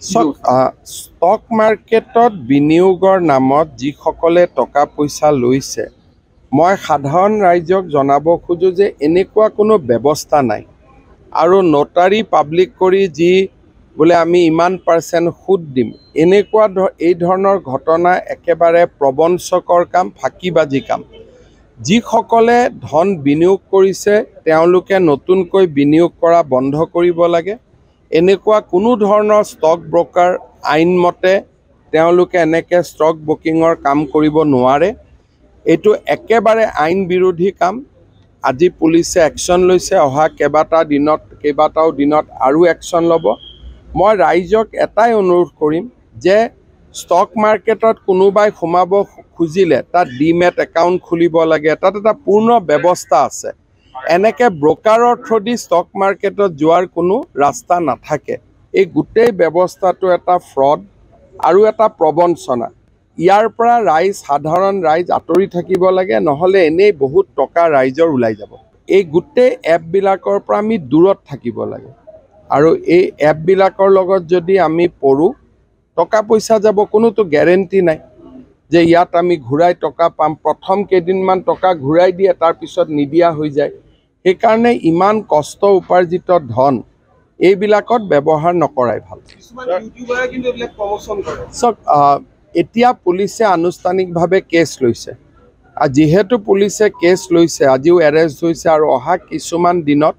Stock মাৰ্কেটত বিনিয়োগৰ নামত যিসকলে টকা পইচা লৈছে, মই সাধাৰণ ৰাইজক জনাব খোজো যে এনেকুৱা কোনো ব্যৱস্থা নাই। আৰু নোটাৰী পাব্লিক কৰি যি বোলে আমি ইমান % সুদ দিম, এই ধৰণৰ ঘটনা একেবাৰে প্ৰবঞ্চকৰ কাম, ফাঁকিবাজি কাম। যিসকলে ধন বিনিয়োগ কৰিছে তেওঁলোকে নতুনকৈ বিনিয়োগ কৰা বন্ধ কৰিব লাগে। এনেকুৱা কোনো ধৰণৰ ষ্টক ব্ৰকাৰ আইনমতে তেওঁলোকে এনেকৈ ষ্টক ব্ৰকিঙৰ কাম কৰিব নোৱাৰে। এইটো একেবাৰে আইন বিৰোধী কাম। আজি পুলিচে একশ্যন লৈছে, অহা কেইবাটাও দিনত আৰু একশ্যন ল'ব। মই ৰাইজক এটাই অনুৰোধ কৰিম যে ষ্টক মাৰ্কেটত কোনোবাই সোমাব খুজিলে তাত ডিমেট একাউণ্ট খুলিব লাগে, তাত এটা পূৰ্ণ ব্যৱস্থা আছে। এনেকৈ ব্ৰকাৰৰ থ্ৰুদি ষ্টক মাৰ্কেটত যোৱাৰ কোনো ৰাস্তা নাথাকে। এই গোটেই ব্যৱস্থাটো এটা ফ্ৰড আৰু এটা প্ৰবঞ্চনা। ইয়াৰ পৰা সাধাৰণ ৰাইজ আঁতৰি থাকিব লাগে, নহ'লে এনেই বহুত টকা ৰাইজৰ ওলাই যাব। এই গোটেই এপবিলাকৰ পৰা আমি দূৰত থাকিব লাগে। আৰু এই এপবিলাকৰ লগত যদি আমি পৰোঁ, টকা পইচা যাব, কোনোতো গেৰেণ্টি নাই যে ইয়াত আমি ঘূৰাই টকা পাম। প্ৰথম কেইদিনমান টকা ঘূৰাই দিয়ে, তাৰপিছত নিদিয়া হৈ যায়। সেইকাৰণে ইমান কষ্ট উপাৰ্জিত ধন এইবিলাকত ব্যৱহাৰ নকৰাই ভাল। এতিয়া পুলিচে আনুষ্ঠানিকভাৱে কেছ লৈছে। যিহেতু পুলিচে কেছ লৈছে, আজিও এৰেষ্ট হৈছে আৰু অহা কিছুমান দিনত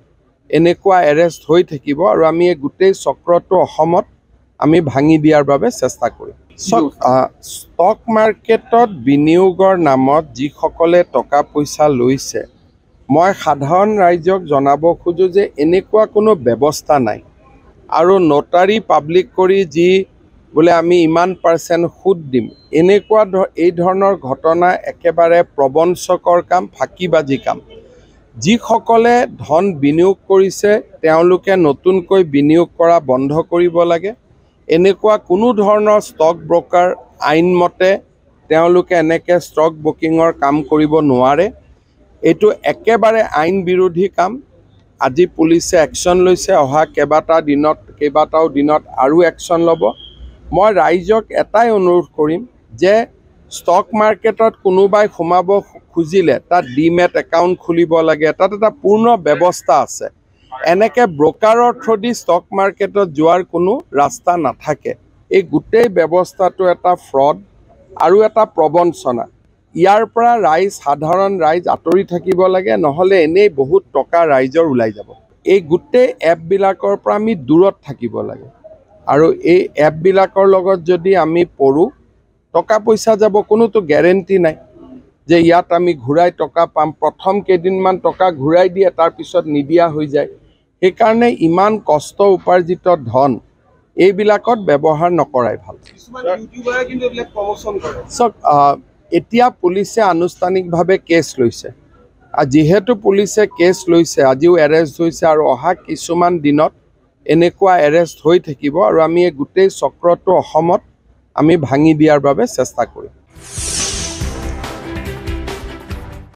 এনেকুৱা এৰেষ্ট হৈ থাকিব। আৰু আমি এই গোটেই চক্ৰটো অসমত আমি ভাঙি দিয়াৰ বাবে চেষ্টা কৰিম। ষ্টক মাৰ্কেটত বিনিয়োগৰ নামত যিসকলে টকা পইচা লৈছে, মই সাধাৰণ ৰাইজক জনাব খোজো যে এনেকুৱা কোনো ব্যৱস্থা নাই। আৰু নোটাৰী পাব্লিক কৰি যি বোলে আমি ইমান % সুদ দিম, এই ধৰণৰ ঘটনা একেবাৰে প্ৰবঞ্চকৰ কাম, ফাঁকিবাজি কাম। যিসকলে ধন বিনিয়োগ কৰিছে তেওঁলোকে নতুনকৈ বিনিয়োগ কৰা বন্ধ কৰিব লাগে। এনেকুৱা কোনো ধৰণৰ ষ্টক ব্ৰকাৰ আইনমতে তেওঁলোকে এনেকৈ ষ্টক ব্ৰকিঙৰ কাম কৰিব নোৱাৰে। এইটো একেবাৰে আইন বিৰোধী কাম। আজি পুলিচে একশ্যন লৈছে, অহা কেইবাটাও দিনত আৰু একশ্যন ল'ব। মই ৰাইজক এটাই অনুৰোধ কৰিম যে ষ্টক মাৰ্কেটত কোনোবাই সোমাব খুজিলে তাত ডিমেট একাউণ্ট খুলিব লাগে, তাত এটা পূৰ্ণ ব্যৱস্থা আছে। এনেকৈ ব্ৰকাৰৰ থ্ৰুদি ষ্টক মাৰ্কেটত যোৱাৰ কোনো ৰাস্তা নাথাকে। এই গোটেই ব্যৱস্থাটো এটা ফ্ৰড আৰু এটা প্ৰবঞ্চনা। ইয়াৰ পৰা সাধাৰণ ৰাইজ আঁতৰি থাকিব লাগে, নহ'লে এনেই বহুত টকা ৰাইজৰ ওলাই যাব। এই গোটেই এপবিলাকৰ পৰা আমি দূৰত থাকিব লাগে। আৰু এই এপবিলাকৰ লগত যদি আমি পৰোঁ, টকা পইচা যাব, কোনোতো গেৰেণ্টি নাই যে ইয়াত আমি ঘূৰাই টকা পাম। প্ৰথম কেইদিনমান টকা ঘূৰাই দিয়ে, তাৰপিছত নিদিয়া হৈ যায়। সেইকাৰণে ইমান কষ্ট উপাৰ্জিত ধন এইবিলাকত ব্যৱহাৰ নকৰাই ভাল। এতিয়া পুলিচে আনুষ্ঠানিকভাৱে কেছ লৈছে। যিহেতু পুলিচে কেছ লৈছে, আজিও এৰেষ্ট হৈছে আৰু অহা কিছুমান দিনত এনেকুৱা এৰেষ্ট হৈ থাকিব। আৰু আমি এই গোটেই চক্ৰটো অসমত আমি ভাঙি দিয়াৰ বাবে চেষ্টা কৰিম।